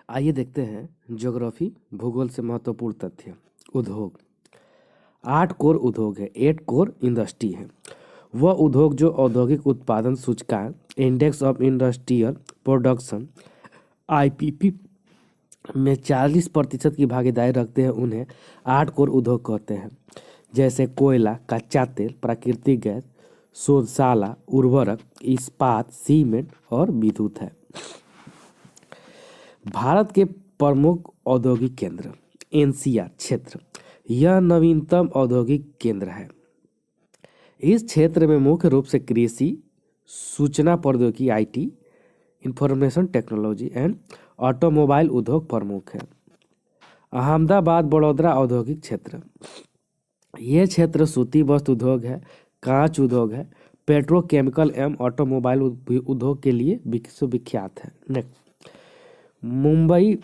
आइए देखते हैं ज्योग्राफी भूगोल से महत्वपूर्ण तथ्य। उद्योग 8 कोर उद्योग है, 8 कोर इंडस्ट्री है। वह उद्योग जो औद्योगिक उत्पादन सूचकांक, index of industrial production IPP में 40% की भागीदारी रखते हैं, उन्हें 8 कोर उद्योग कहते हैं। जैसे कोयला, कच्चा तेल, प्राकृतिक गैस, शोधशाला, उर्वरक, इस्पात, सीमेंट और विद्युत है। भारत के प्रमुख औद्योगिक केंद्र एनसीआर क्षेत्र, यह नवीनतम औद्योगिक केंद्र है। इस क्षेत्र में मुख्य रूप से कृषि, सूचना प्रौद्योगिकी IT, information technology and automobile उद्योग प्रमुख है। अहमदाबाद बड़ौदा औद्योगिक क्षेत्र, यह क्षेत्र सूती वस्त्र उद्योग है, कांच उद्योग है, पेट्रोकेमिकल एवं ऑटोमोबाइल उद्योग के लिए विश्वविख्यात है। नेक्स्ट, मुंबई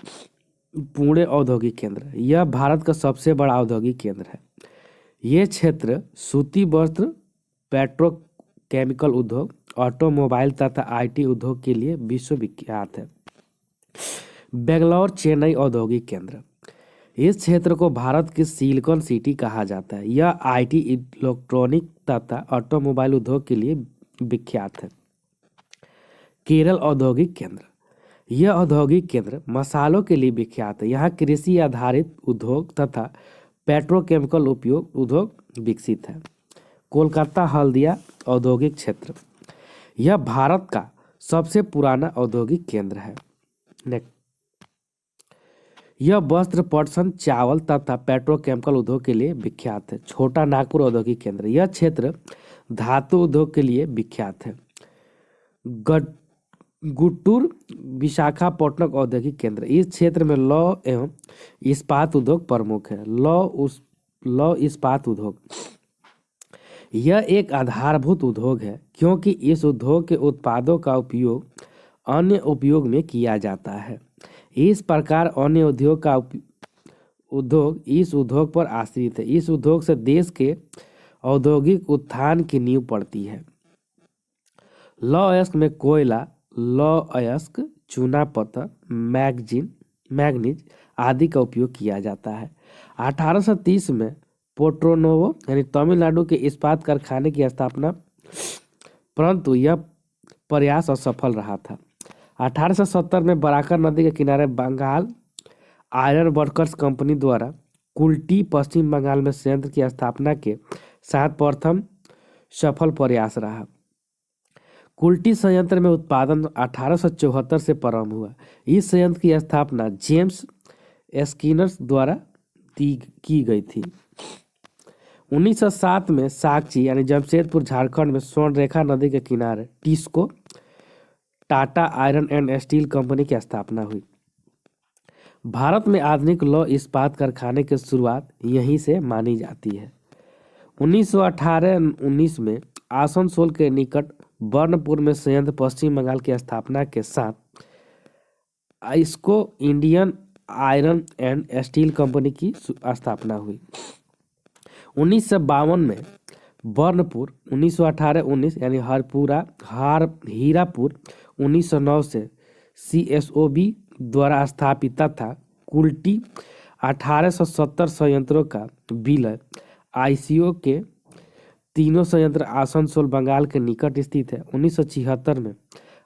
पुणे औद्योगिक केंद्र, यह भारत का सबसे बड़ा औद्योगिक केंद्र है। यह क्षेत्र सूती वस्त्र, पेट्रोकेमिकल उद्योग, ऑटोमोबाइल तथा आईटी उद्योग के लिए विश्वविख्यात है। बेंगलोर चेन्नई औद्योगिक केंद्र, इस क्षेत्र को भारत की सिलिकॉन सिटी कहा जाता है। यह आईटी, इलेक्ट्रॉनिक तथा ऑटोमोबाइल उद्योग के लिए विख्यात है। केरल औद्योगिक केंद्र, यह औद्योगिक केंद्र मसालों के लिए विख्यात है। यहाँ कृषि आधारित उद्योग तथा पेट्रोकेमिकल उपयोग उद्योग विकसित है। कोलकाता हल्दिया औद्योगिक क्षेत्र, यह भारत का सबसे पुराना औद्योगिक केंद्र है। नेक्स्ट, यह वस्त्र, पटसन, चावल तथा पेट्रोकेमिकल उद्योग के लिए विख्यात है। छोटा नागपुर औद्योगिक केंद्र, यह क्षेत्र धातु उद्योग के लिए विख्यात है। गुंटूर विशाखापट्टनम औद्योगिक केंद्र, इस क्षेत्र में लौह एवं इस्पात उद्योग प्रमुख है। लौह इस्पात उद्योग, यह एक आधारभूत उद्योग है क्योंकि इस उद्योग के उत्पादों का उपयोग अन्य उपयोग में किया जाता है। इस प्रकार अन्य उद्योग इस उद्योग पर आश्रित है। इस उद्योग से देश के औद्योगिक उत्थान की नींव पड़ती है। लौह अयस्क में कोयला, लौह अयस्क, चूना पत्थर, मैग्नीज आदि का उपयोग किया जाता है। 1830 में पोर्टोनोवो यानी तमिलनाडु के इस्पात कारखाने की स्थापना, परंतु यह प्रयास असफल रहा था। 1870 में बराकर नदी के किनारे बंगाल आयरन वर्कर्स कंपनी द्वारा कुल्टी पश्चिम बंगाल में संयंत्र की स्थापना के साथ प्रथम सफल प्रयास रहा। कुल्टी संयंत्र में उत्पादन 1874 से प्रारंभ हुआ। इस संयंत्र की स्थापना जेम्स स्किनर द्वारा की गई थी। 1907 में साकची यानी जमशेदपुर झारखंड में स्वर्णरेखा नदी के किनारे TISCO Tata iron and steel company की स्थापना हुई। भारत में आधुनिक लौह इस्पात कारखाने की शुरुआत यहीं से मानी जाती है। 1918-19 में आसनसोल के निकट बर्नपुर में संयंत्र पश्चिम बंगाल की स्थापना के साथ इसको Indian iron and steel company की स्थापना हुई। 1952 में बर्नपुर, 1918-19 यानी हीरापुर 1909 से CSOB द्वारा स्थापित था। कुल्टी 1870 संयंत्रों का विलय ICO के तीनों संयंत्र आसनसोल बंगाल के निकट स्थित है। 1976 में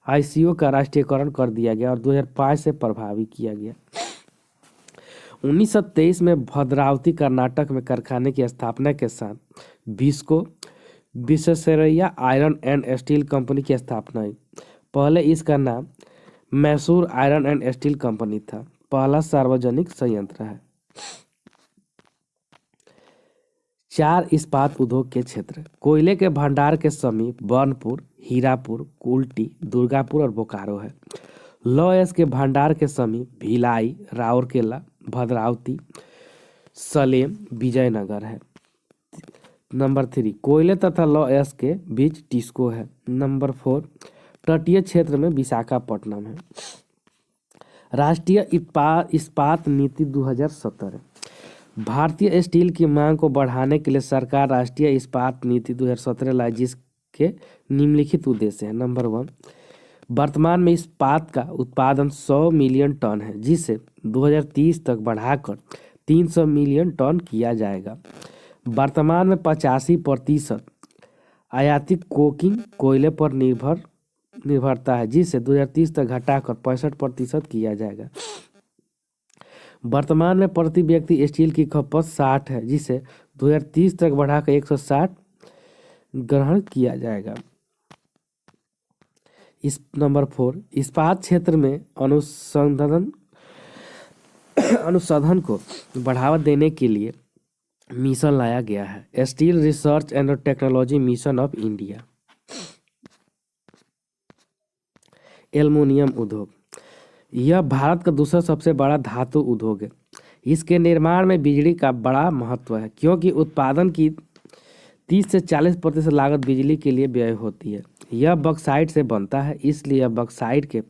ICO का राष्ट्रीयकरण कर दिया गया और 2005 से प्रभावी किया गया। 1923 में भद्रावती कर्नाटक में कारखाने की स्थापना के साथ Visvesvaraya iron and steel company की स्थापना हुई। पहले इसका नाम Mysore iron and steel company था। पहला सार्वजनिक संयंत्र है। 4 इस्पात उद्योग के क्षेत्र, कोयले के भंडार के समीप बर्नपुर, हीरापुर, कुल्टी, दुर्गापुर और बोकारो है। लौह अयस्क के भंडार के समीप भिलाई, राउरकेला, भद्रावती, सलेम, विजयनगर है। नंबर 3, कोयले तथा लौह अयस्क के बीच टिस्को है। नंबर 4, तटीय क्षेत्र में विशाखापट्टनम है। राष्ट्रीय इस्पात नीति 2017 है। भारतीय स्टील की मांग को बढ़ाने के लिए सरकार राष्ट्रीय इस्पात नीति 2017 लाई, जिसके निम्नलिखित उद्देश्य है। नंबर 1, वर्तमान में इस्पात का उत्पादन 100 मिलियन टन है, जिसे 2030 तक बढ़ाकर 300 मिलियन टन किया जाएगा। वर्तमान में 85% आयातित कोकिंग कोयले पर निर्भरता है, जिसे 2030 तक घटाकर 65% किया जाएगा। वर्तमान में प्रति व्यक्ति स्टील की खपत 60 है, जिसे 2030 तक बढ़ाकर 160 ग्रहण किया जाएगा। इस नंबर 4, इस्पात क्षेत्र में अनुसंधान को बढ़ावा देने के लिए मिशन लाया गया है, steel research and technology mission of India. Aluminium उद्योग, यह भारत का दूसरा सबसे बड़ा धातु उद्योग है। इसके निर्माण में बिजली का बड़ा महत्व है, क्योंकि उत्पादन की 30 से 40% लागत बिजली के लिए व्यय होती है। यह बॉक्साइट से बनता है, इसलिए यह बॉक्साइट के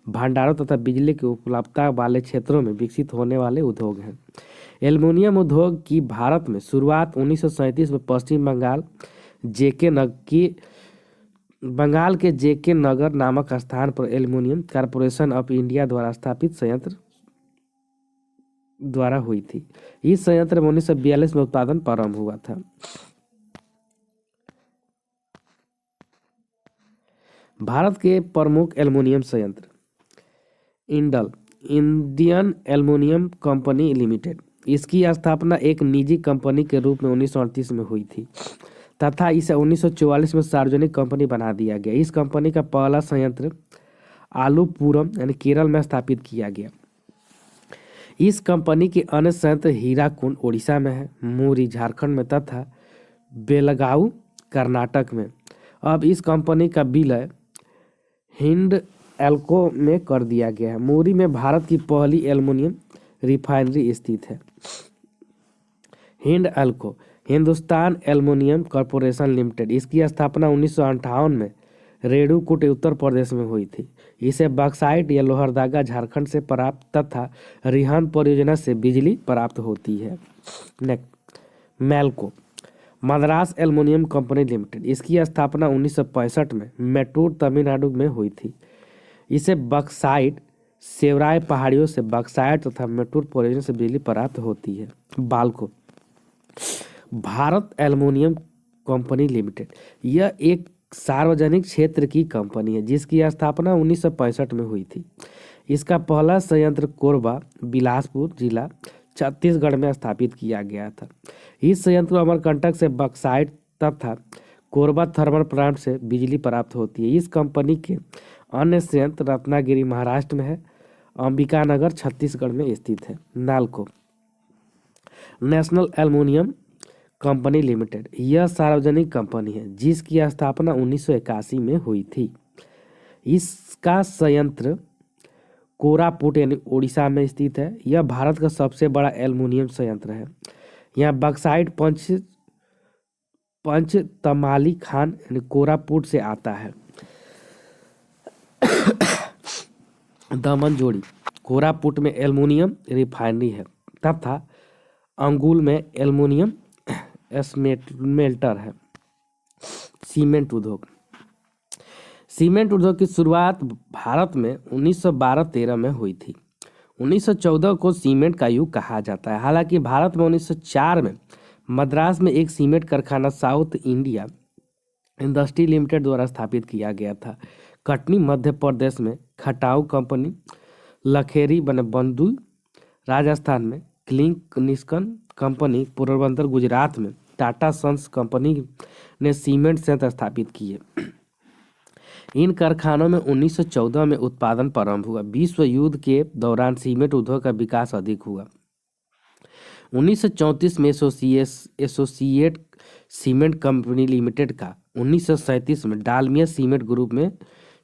भंडारों तथा बिजली की उपलब्धता वाले क्षेत्रों में विकसित होने वाले उद्योग हैं। एल्युमिनियम उद्योग की भारत में शुरुआत 1937 में पश्चिम बंगाल के जेके नगर नामक स्थान पर एल्युमिनियम कॉर्पोरेशन ऑफ इंडिया द्वारा स्थापित संयंत्र द्वारा हुई थी। इस संयंत्र में 1942 में उत्पादन प्रारंभ हुआ था। भारत के प्रमुख एल्युमिनियम संयंत्र: इंडल, इंडियन एल्युमिनियम कंपनी लिमिटेड। इसकी स्थापना एक निजी कंपनी के रूप में 1938 में हुई थी तथा इसे 1944 में सार्वजनिक कंपनी बना दिया गया। इस कंपनी का पहला संयंत्र आलूपुरम यानी केरल में स्थापित किया गया। इस कंपनी के अन्य संयंत्र हीराकुंड उड़ीसा में है, मुरी झारखंड में तथा बेलगावी कर्नाटक में। अब इस कंपनी का विलय हिंडल्को में कर दिया गया है। मुरी में भारत की पहली एल्युमिनियम रिफाइनरी स्थित है। Hindalco Hindustan aluminium corporation limited. इसकी स्थापना 1958 में रेणुकूट उत्तर प्रदेश में हुई थी। इसे बॉक्साइट या लोहरदगा झारखंड से प्राप्त तथा रिहन परियोजना से बिजली प्राप्त होती है। Next, MALCO, Madras aluminium company limited. इसकी स्थापना 1965 में मैटूर तमिलनाडु में हुई थी। इसे बॉक्साइट सेवराय पहाड़ियों से बॉक्साइट तथा मैटूर परियोजना से बिजली प्राप्त होती है। Balco, Bharat aluminium company limited. यह एक सार्वजनिक क्षेत्र की कंपनी है, जिसकी स्थापना 1965 में हुई थी। इसका पहला संयंत्र कोरबा बिलासपुर जिला छत्तीसगढ़ में स्थापित किया गया था। इस संयंत्र को अमरकंटक से बॉक्साइट तथा कोरबा थर्मल प्लांट से बिजली प्राप्त होती है। इस कंपनी के अन्य संयंत्र रत्नागिरी महाराष्ट्र में है, अंबिकानगर छत्तीसगढ़ में स्थित है। NALCO, national aluminium company limited. यह सार्वजनिक कंपनी है, जिसकी स्थापना 1981 में हुई थी। इसका संयंत्र कोरापुट यानी उड़ीसा में स्थित है। यह भारत का सबसे बड़ा एल्युमिनियम संयंत्र है। यहाँ बॉक्साइट पंचतमाली खान यानी कोरापुट से आता है। दमनजोड़ी, कोरापुट में एल्युमिनियम रिफाइनरी है तथा अंगुल में एल्युमिनियम स्मेल्टर है। सीमेंट उद्योग, सीमेंट उद्योग की शुरुआत भारत में 1912-13 में हुई थी। 1914 को सीमेंट का युग कहा जाता है। हालांकि भारत में 1904 में मद्रास में एक सीमेंट कारखाना साउथ इंडिया इंडस्ट्री लिमिटेड द्वारा स्थापित किया गया था। कटनी मध्य प्रदेश में खटाऊ कंपनी, लखेरी बंधु राजस्थान में, क्लिंक निस्कन कंपनी पोरबंदर गुजरात में, टाटा सन्स कंपनी ने सीमेंट संयंत्र स्थापित किए। इन कारखानों में 1914 में उत्पादन प्रारंभ हुआ। विश्व युद्ध के दौरान सीमेंट उद्योग का विकास अधिक हुआ। 1934 में एसोसिएट सीमेंट कंपनी लिमिटेड का 1937 में डालमिया सीमेंट ग्रुप में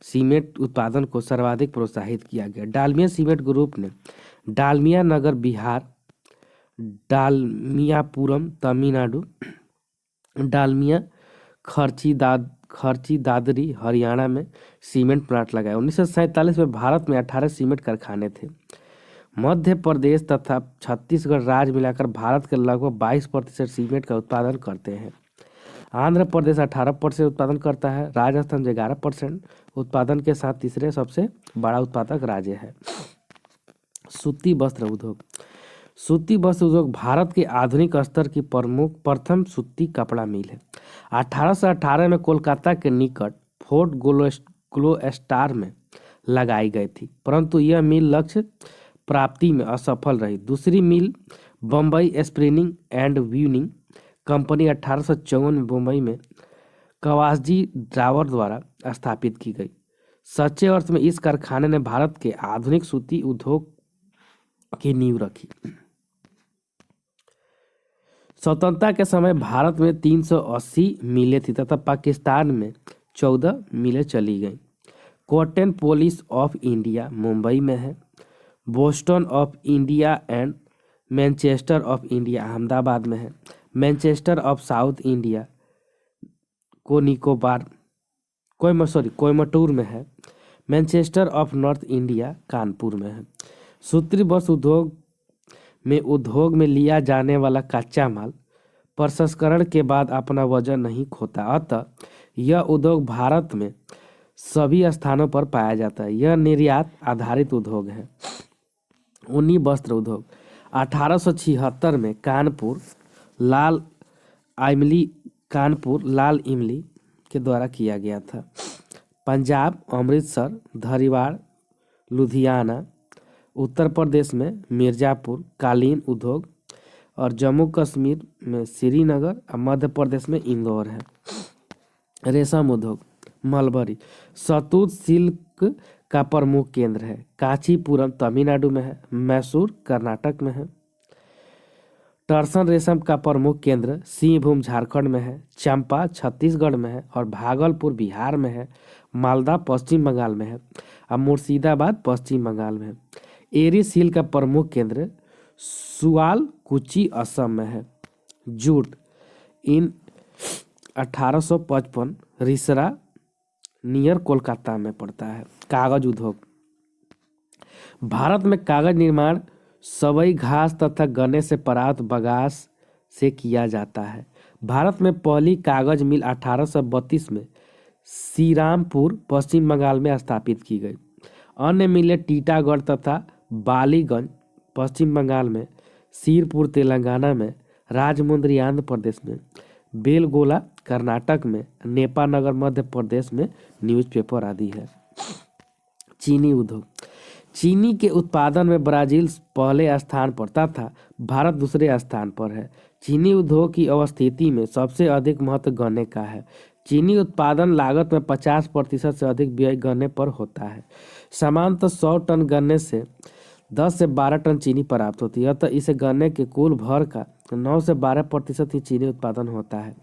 सीमेंट उत्पादन को सर्वाधिक प्रोत्साहित किया गया। डालमिया सीमेंट ग्रुप ने डालमिया नगर बिहार, डालमियापुरम तमिलनाडु, डालमिया खर्ची दादरी हरियाणा में सीमेंट प्लांट लगाया। 1947 में भारत में 18 सीमेंट कारखाने थे। मध्य प्रदेश तथा छत्तीसगढ़ राज्य मिलाकर भारत के लगभग 22% सीमेंट का उत्पादन करते हैं। आंध्र प्रदेश 18% उत्पादन करता है। राजस्थान 11% उत्पादन के साथ तीसरे सबसे बड़ा उत्पादक राज्य है। सूती वस्त्र उद्योग। सूती वस्त्र उद्योग भारत के आधुनिक स्तर की प्रथम सूती कपड़ा मिल है। 1818 में कोलकाता के निकट फोर्ट ग्लोस्टार में लगाई गई थी, परंतु यह मिल लक्ष्य प्राप्ति में असफल रही। दूसरी mill Bombay spinning and weaving company 1854 में मुंबई में कवासजी ड्रावर द्वारा स्थापित की गई। सच्चे अर्थ में इस कारखाने ने भारत के आधुनिक सूती उद्योग की नींव रखी। स्वतंत्रता के समय भारत में 380 मिलें थी तथा पाकिस्तान में 14 मिलें चली गईं। Cotton polish of India Mumbai में है। Boston of India and Manchester of India Ahmedabad में है। Manchester of south India Coimbatore में है। Manchester of north India Kanpur में है। सूती वस्त्र उद्योग में लिया जाने वाला कच्चा माल प्रसंस्करण के बाद अपना वजन नहीं खोता, अतः यह उद्योग भारत में सभी स्थानों पर पाया जाता है। यह निर्यात आधारित उद्योग है। ऊनी वस्त्र उद्योग 1876 में कानपुर लाल इमली के द्वारा किया गया था। पंजाब, अमृतसर, धरीवाड़, लुधियाना, उत्तर प्रदेश में मिर्जापुर कालीन उद्योग और जम्मू कश्मीर में श्रीनगर और मध्य प्रदेश में इंदौर है। रेशम उद्योग मलबरी शहतूत सिल्क का प्रमुख केंद्र है। कांचीपुरम तमिलनाडु में है। मैसूर कर्नाटक में है। टर्सन रेशम का प्रमुख केंद्र सिंहभूम झारखंड में है। चंपा छत्तीसगढ़ में है और भागलपुर बिहार में है। मालदा पश्चिम बंगाल में है और मुर्शिदाबाद पश्चिम बंगाल में है। एरी सिल्क का प्रमुख केंद्र सुआलकुची असम में है। जूट इन 1855 रिसरा नियर कोलकाता में पड़ता है। कागज उद्योग भारत में कागज निर्माण सबई घास तथा गन्ने से प्राप्त बगास से किया जाता है। भारत में पहली कागज मिल 1832 में श्रीरामपुर पश्चिम बंगाल में स्थापित की गई। अन्य मिलें टीटागढ़ तथा बालीगंज पश्चिम बंगाल में, सिरपुर तेलंगाना में, राजमुंद्री आंध्र प्रदेश में, बेलगोला कर्नाटक में, नेपानगर मध्य प्रदेश में न्यूज़पेपर आदि है। चीनी उद्योग चीनी के उत्पादन में ब्राजील पहले स्थान पर तथा भारत दूसरे स्थान पर है। चीनी उद्योग की अवस्थिति में सबसे अधिक महत्व गन्ने का है। चीनी उत्पादन लागत में 50% से अधिक व्यय गन्ने पर होता है। सामान्यतः 100 टन गन्ने से 10 से 12 टन चीनी प्राप्त होती है, अतः इसे गन्ने के कुल भर का 9 से 12% ही चीनी उत्पादन होता है।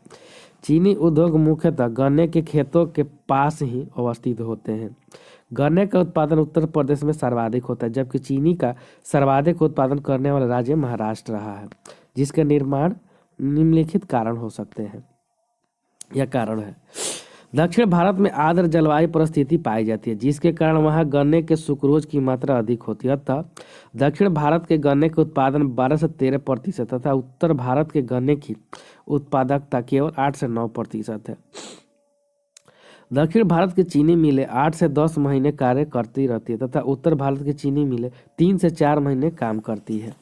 चीनी उद्योग मुख्यतः गन्ने के खेतों के पास ही अवस्थित होते हैं। गन्ने का उत्पादन उत्तर प्रदेश में सर्वाधिक होता है, जबकि चीनी का सर्वाधिक उत्पादन करने वाला राज्य महाराष्ट्र रहा है, जिसके निर्माण निम्नलिखित कारण हो सकते हैं। यह कारण है दक्षिण भारत में आर्द्र जलवायु परिस्थिति पाई जाती है, जिसके कारण वहाँ गन्ने के सुक्रोज की मात्रा अधिक होती है। अतः दक्षिण भारत के गन्ने के उत्पादन 12 से 13% तथा उत्तर भारत के गन्ने की उत्पादकता केवल 8 से 9% है। दक्षिण भारत की चीनी मिलें 8 से 10 महीने कार्य करती रहती है तथा उत्तर भारत की चीनी मिलें 3 से 4 महीने काम करती है।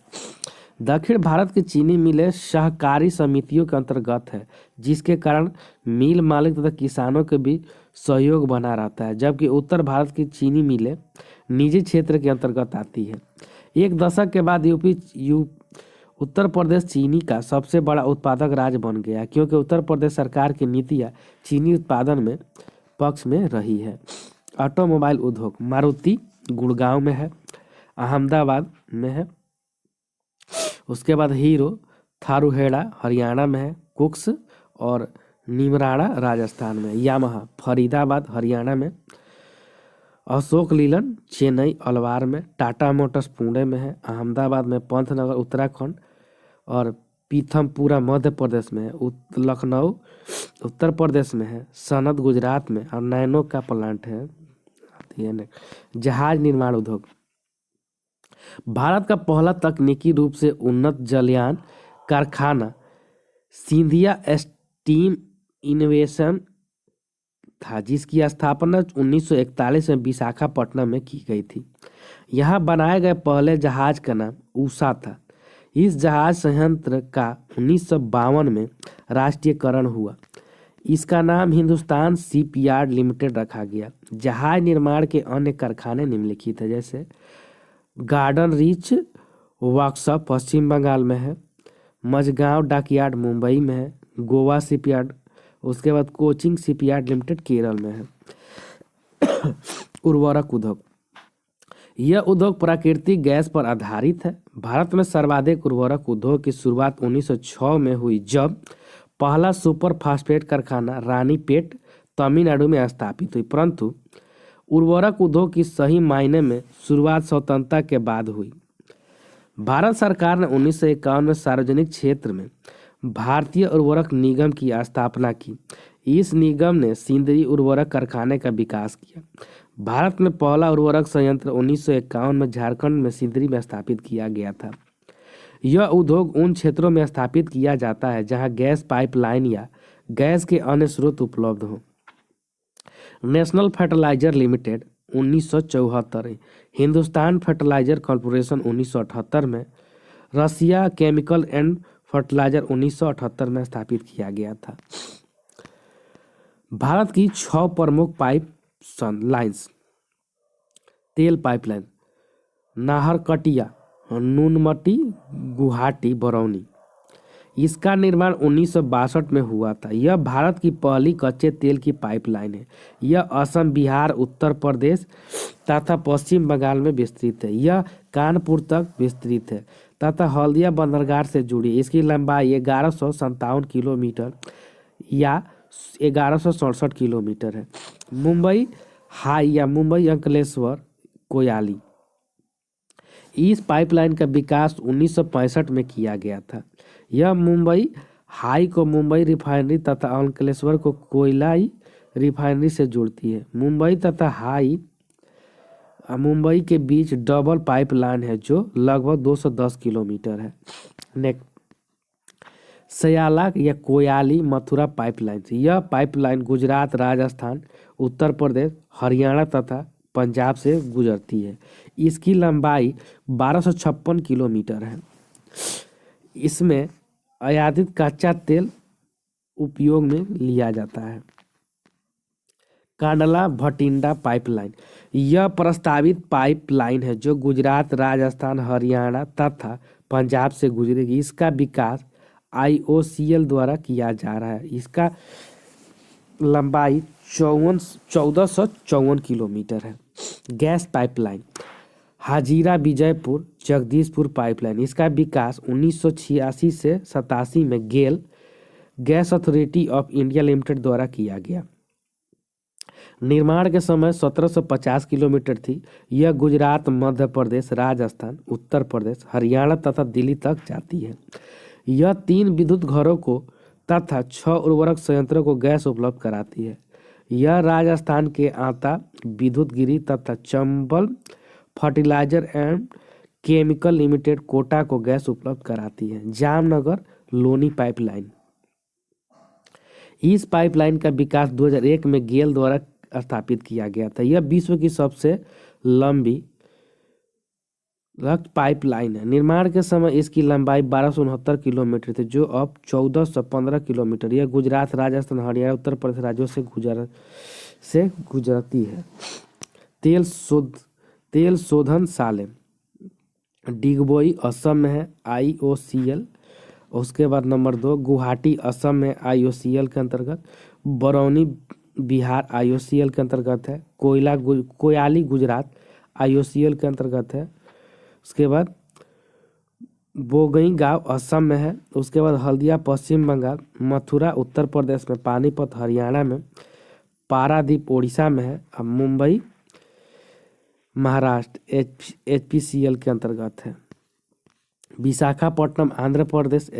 दक्षिण भारत की चीनी मिलें सहकारी समितियों के अंतर्गत है, जिसके कारण मिल मालिक तथा किसानों के बीच सहयोग बना रहता है, जबकि उत्तर भारत की चीनी मिलें निजी क्षेत्र के अंतर्गत आती है। एक दशक के बाद उत्तर प्रदेश चीनी का सबसे बड़ा उत्पादक राज्य बन गया, क्योंकि उत्तर प्रदेश सरकार की नीतियाँ चीनी उत्पादन में पक्ष में रही है। ऑटोमोबाइल उद्योग मारुति गुड़गांव में है, अहमदाबाद में है। उसके बाद हीरो थारूहेड़ा हरियाणा में है। कुक्स और निमराड़ा राजस्थान में। यामाहा फरीदाबाद हरियाणा में। अशोक लीलैंड चेन्नई अलवार में। टाटा मोटर्स पुणे में है। अहमदाबाद में पंतनगर उत्तराखंड और पीथमपुरा मध्य प्रदेश में है। लखनऊ उत्तर प्रदेश में है। सनत गुजरात में और नैनो का प्लांट है। जहाज निर्माण उद्योग भारत का पहला तकनीकी रूप से उन्नत जलयान कारखाना सिंधिया स्टीम इनोवेशन था, जिसकी स्थापना 1941 में विशाखापट्टनम में की गई थी। यहाँ बनाए गए पहले जहाज का नाम उषा था। इस जहाज संयंत्र का 1952 में राष्ट्रीयकरण हुआ। इसका नाम हिंदुस्तान शिपयार्ड लिमिटेड रखा गया। जहाज निर्माण के अन्य कारखाने निम्नलिखित है, जैसे गार्डन रीच वर्कशॉप पश्चिम बंगाल में है, मझगांव डॉकयार्ड मुंबई में है, गोवा शिपयार्ड, उसके बाद कोचिन शिपयार्ड लिमिटेड केरल में है। उर्वरक उद्योग, यह उद्योग प्राकृतिक गैस पर आधारित है। भारत में सर्वाधिक उर्वरक उद्योग की शुरुआत 1906 में हुई, जब पहला सुपर फास्फेट कारखाना रानीपेट तमिलनाडु में स्थापित हुई। परंतु उर्वरक उद्योग की सही मायने में शुरुआत स्वतंत्रता के बाद हुई। भारत सरकार ने 1951 में सार्वजनिक क्षेत्र में भारतीय उर्वरक निगम की स्थापना की। इस निगम ने सिंदरी उर्वरक कारखाने का विकास किया। भारत में पहला उर्वरक संयंत्र 1951 में झारखंड में सिंदरी में स्थापित किया गया था। यह उद्योग उन क्षेत्रों में स्थापित किया जाता है जहां गैस पाइपलाइन या गैस के अन्य स्रोत उपलब्ध हों। National Fertilizer Limited 1974, Hindustan Fertilizer Corporation 1978 में, रसिया केमिकल एंड फर्टिलाइजर 1978 में स्थापित किया गया था। भारत की 6 प्रमुख पाइप लाइन्स: तेल पाइपलाइन नाहरकटिया, नूनमती, गुवाहाटी, बरौनी। इसका निर्माण 1962 में हुआ था। यह भारत की पहली कच्चे तेल की पाइपलाइन है। यह असम, बिहार, उत्तर प्रदेश तथा पश्चिम बंगाल में विस्तृत है। यह कानपुर तक विस्तृत है तथा हल्दिया बंदरगाह से जुड़ी। इसकी लंबाई 1157 किलोमीटर या 1167 किलोमीटर है। मुंबई हाई या मुंबई अंकलेश्वर कोयली, इस पाइपलाइन का विकास 1965 में किया गया था। यह मुंबई हाई को मुंबई रिफाइनरी तथा अंकलेश्वर को कोयलाई रिफाइनरी से जोड़ती है। मुंबई तथा हाई मुंबई के बीच डबल पाइपलाइन है जो लगभग 210 किलोमीटर है। नेक्स्ट, सयाला या कोयली मथुरा पाइपलाइन। यह पाइपलाइन गुजरात, राजस्थान, उत्तर प्रदेश, हरियाणा तथा पंजाब से गुजरती है। इसकी लंबाई 1256 किलोमीटर है। इसमें आयातित कच्चा तेल उपयोग में लिया जाता है। कांडला भटिंडा पाइपलाइन, यह प्रस्तावित पाइपलाइन है जो गुजरात, राजस्थान, हरियाणा तथा पंजाब से गुजरेगी। इसका विकास IOCL द्वारा किया जा रहा है। इसका लंबाई 1454 किलोमीटर है। Gas pipeline Hajira Vijaypur Jagdishpur pipeline. इसका विकास 1986 से 87 में GAIL gas authority of India limited द्वारा किया गया। निर्माण के समय 1750 किलोमीटर थी। यह गुजरात, मध्य प्रदेश, राजस्थान, उत्तर प्रदेश, हरियाणा तथा दिल्ली तक जाती है। यह 3 विद्युत घरों को तथा 6 उर्वरक संयंत्रों को गैस उपलब्ध कराती है। यह राजस्थान के आंता विद्युत गिरी तथा Chambal Fertilizer and Chemical Limited Kota को गैस उपलब्ध कराती है। जामनगर लोनी पाइपलाइन, इस पाइपलाइन का विकास 2001 में गेल द्वारा स्थापित किया गया था। यह विश्व की सबसे लंबी पाइपलाइन है। निर्माण के समय इसकी लंबाई 1269 किलोमीटर थी जो अब 1415 किलोमीटर। यह गुजरात, राजस्थान, हरियाणा, उत्तर प्रदेश राज्यों से गुजरती है। तेल शोधन साले डिगबोई असम में है IOCL। उसके बाद नंबर 2 गुवाहाटी असम में IOCL के अंतर्गत। बरौनी बिहार IOCL के अंतर्गत है। कोयली गुजरात IOCL के अंतर्गत है। उसके बाद बोगईगांव असम में है। उसके बाद हल्दिया पश्चिम बंगाल, मथुरा उत्तर प्रदेश में, पानीपत हरियाणा में, पारादीप उड़ीसा में है। अब मुंबई महाराष्ट्र HPCL के अंतर्गत है। विशाखापट्टनम आंध्र प्रदेश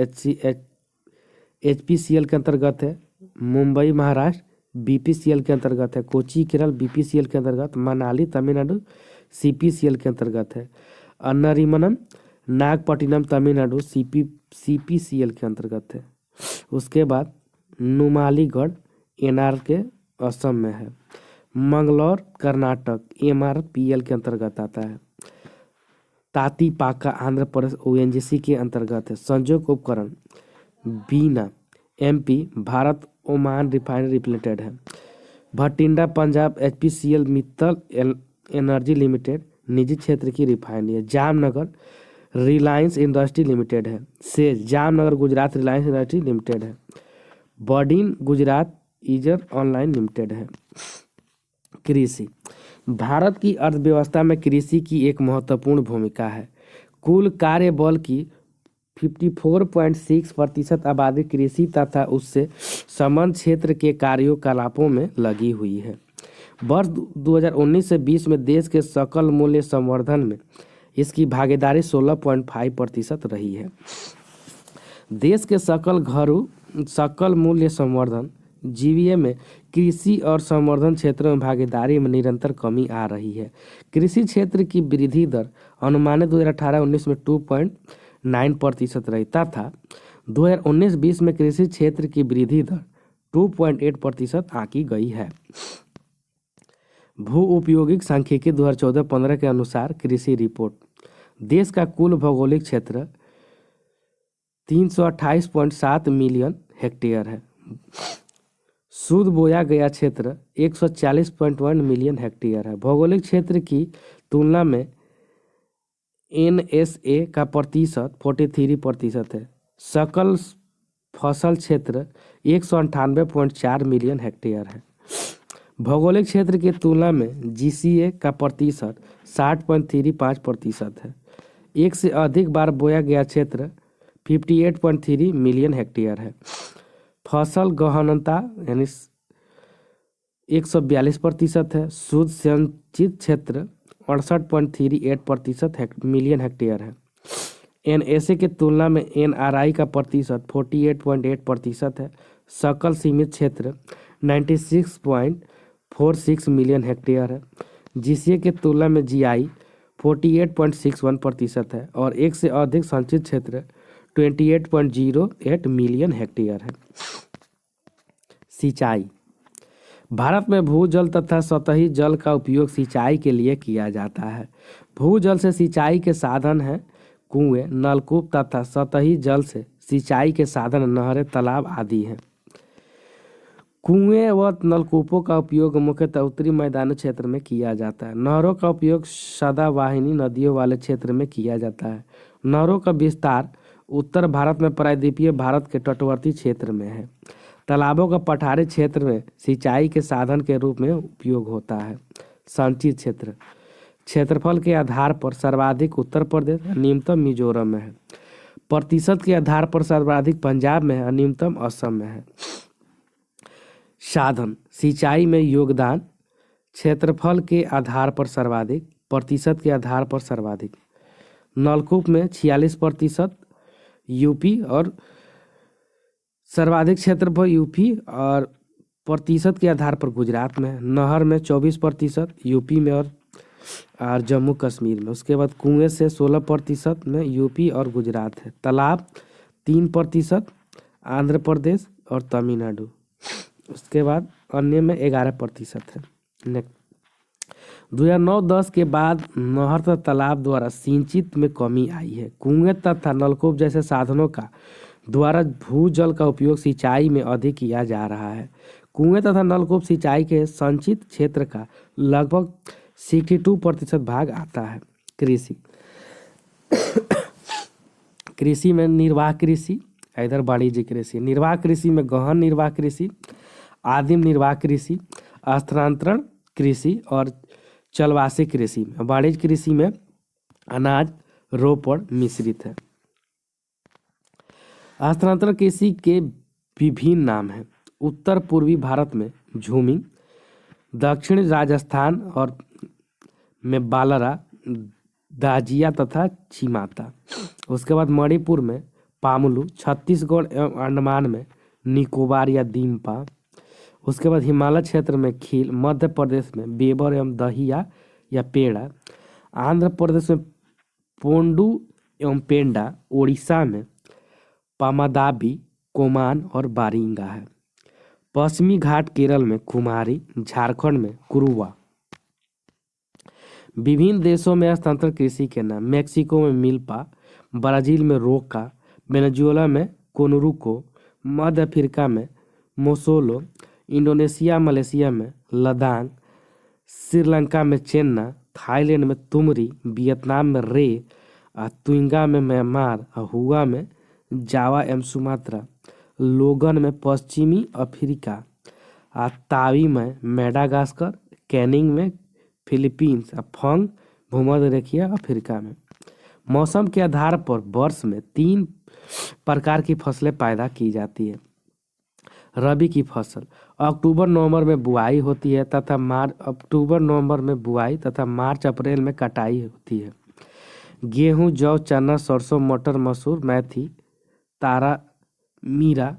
HPCL के अंतर्गत है। मुंबई महाराष्ट्र BPCL के अंतर्गत है। कोची केरल BPCL के अंतर्गत। मनाली तमिलनाडु CPCL के अंतर्गत है। अन्नरीमनम नागपट्टिनम तमिलनाडु CPCL के अंतर्गत है। उसके बाद नुमालीगढ़ एनआर के असम में है। मंगलौर कर्नाटक एमआरपीएल के अंतर्गत आता है। तातीपाका आंध्र प्रदेश ओएनजीसी के अंतर्गत है। संजोग उपकरण Bina MP Bharat Oman refinery limited है। Bathinda Punjab HPCL Mittal energy limited निजी क्षेत्र की रिफाइनरी है। जामनगर रिलायंस इंडस्ट्री लिमिटेड है। SEZ Jamnagar Gujarat Reliance industry limited है। बॉडिन गुजरात ईजर ऑनलाइन लिमिटेड है। कृषि भारत की अर्थव्यवस्था में कृषि की एक महत्वपूर्ण भूमिका है। कुल कार्यबल की 54.6% आबादी कृषि तथा उससे संबद्ध क्षेत्र के कार्यकलापों में लगी हुई है। वर्ष 2019 से 20 में देश के सकल मूल्य संवर्धन में इसकी भागीदारी 16.5% रही है। देश के सकल मूल्य संवर्धन जीवीए में कृषि और संवर्धन क्षेत्रों में भागीदारी में निरंतर कमी आ रही है। कृषि क्षेत्र की वृद्धि दर अनुमानित 2018-19 में 2.9% रही तथा 2019-20 में कृषि क्षेत्र की वृद्धि दर 2.8% आंकी गई है। भू उपयोगिक सांख्यिकी 2014-15 के अनुसार कृषि रिपोर्ट देश का कुल भौगोलिक क्षेत्र 328.7 मिलियन हेक्टेयर है। शुद्ध बोया गया क्षेत्र 140.1 मिलियन हेक्टेयर है। भौगोलिक क्षेत्र की तुलना में एनएसए का प्रतिशत 43% है। सकल फसल क्षेत्र 198.4 मिलियन हेक्टेयर है। भौगोलिक क्षेत्र की तुलना में जीसीए का प्रतिशत 60.35% है। एक से अधिक बार बोया गया क्षेत्र 58.3 मिलियन हेक्टेयर है। फसल गहनता यानी 142% है। शुद्ध संचित क्षेत्र 68.38% मिलियन हेक्टेयर है। एनएसए की तुलना में एनआरआई का प्रतिशत 48.8% है। सकल सीमित क्षेत्र 96.46 मिलियन हेक्टेयर है। जीसीए की तुलना में जीआई 48.61% है और एक से अधिक संचित क्षेत्र 28.08 मिलियन हेक्टेयर है। सिंचाई भारत में भूजल तथा सतही जल का उपयोग सिंचाई के लिए किया जाता है। भूजल से सिंचाई के साधन हैं कुएं, नलकूप तथा सतही जल से सिंचाई के साधन नहरें, तालाब आदि हैं। कुएं व नलकूपों का उपयोग मुख्यतः उत्तरी मैदानी क्षेत्र में किया जाता है। नहरों का उपयोग सदावाहिनी नदियों वाले क्षेत्र में किया जाता है। नहरों का विस्तार उत्तर भारत में प्रायद्वीपीय भारत के तटवर्ती क्षेत्र में है। तालाबों का पठारी क्षेत्र में सिंचाई के साधन के रूप में उपयोग होता है। संचित क्षेत्र क्षेत्रफल के आधार पर सर्वाधिक उत्तर प्रदेश, न्यूनतम मिजोरम में है। प्रतिशत के आधार पर सर्वाधिक पंजाब में है और न्यूनतम असम में है। साधन सिंचाई में योगदान क्षेत्रफल के आधार पर सर्वाधिक, प्रतिशत के आधार पर सर्वाधिक। नलकूप में 46% यूपी और सर्वाधिक क्षेत्रफल यूपी और प्रतिशत के आधार पर गुजरात में। नहर में 24% यूपी में और जम्मू कश्मीर में। उसके बाद कुएं से 16% में यूपी और गुजरात है। तालाब 3% आंध्र प्रदेश और तमिलनाडु। उसके बाद अन्य में 11% है। 2009-10 के बाद नहर तथा तालाब द्वारा सिंचित में कमी आई है। कुएं तथा नलकूप जैसे साधनों का द्वारा भूजल का उपयोग सिंचाई में अधिक किया जा रहा है। कुएं तथा नलकूप सिंचाई के संचित क्षेत्र का लगभग 62% भाग आता है। कृषि कृषि में निर्वाह कृषि, इधर वाणिज्य कृषि। निर्वाह कृषि में गहन निर्वाह कृषि, आदिम निर्वाह कृषि, स्थानांतरण कृषि और चलवासी कृषि। वाणिज्य कृषि में अनाज रोपण मिश्रित है। स्थानांतरण कृषि के विभिन्न नाम हैं। उत्तर पूर्वी भारत में झूमिंग, दक्षिण राजस्थान और में बालरा, दाजिया तथा चिमाता। उसके बाद मणिपुर में पामुलू, छत्तीसगढ़ एवं अंडमान में निकोबार या दीमपा। उसके बाद हिमालय क्षेत्र में खील, मध्य प्रदेश में बेबर एवं दहिया या पेड़ा, आंध्र प्रदेश में पोंडू एवं पेंडा, उड़ीसा में पामादाबी, कोमान और बारिंगा है। पश्चिमी घाट केरल में कुमारी, झारखंड में कुरुवा। विभिन्न देशों में स्थानांतरण कृषि के नाम: मेक्सिको में मिल्पा, ब्राजील में रोका, वेनेजुएला में कोनरुको, मध्य अफ्रीका में मोसोलो, इंडोनेशिया मलेशिया में लदांग, श्रीलंका में चेन्ना, थाईलैंड में तुमरी, वियतनाम में रे, तुंगा में म्यांमार, हुआ में जावा एवं सुमात्रा, लोगन में पश्चिमी अफ्रीका, तावी में मेडागास्कर, कैनिंग में फिलीपींस, फंग भूमध्य रेखीय अफ्रीका में। मौसम के आधार पर वर्ष में 3 प्रकार की फसलें पैदा की जाती है। रबी की फसल अक्टूबर नवंबर में बुआई होती है तथा मार्च अप्रैल में कटाई होती है। गेहूं, जौ, चना, सरसों, मटर, मसूर, मेथी, तारा मीरा,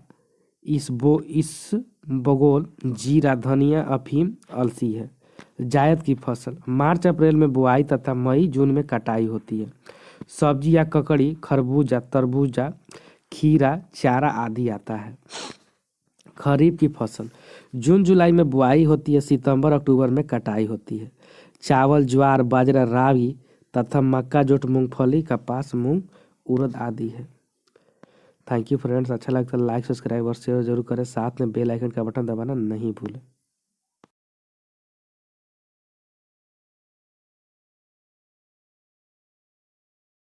इसबगोल, जीरा, धनिया, अफीम, अलसी है। जायद की फसल मार्च अप्रैल में बुआई तथा मई जून में कटाई होती है। सब्जी या ककड़ी, खरबूजा, तरबूजा, खीरा, चारा आदि आता है। खरीफ की फसल जून जुलाई में बुआई होती है, सितंबर अक्टूबर में कटाई होती है। चावल, ज्वार, बाजरा, रागी तथा मक्का, जोट, मूंगफली, कपास, मूंग, उड़द आदि है। Thank you friends. अच्छा लगता है लाइक, सब्सक्राइब और शेयर जरूर करें। साथ में बेल आइकन का बटन दबाना नहीं भूलें।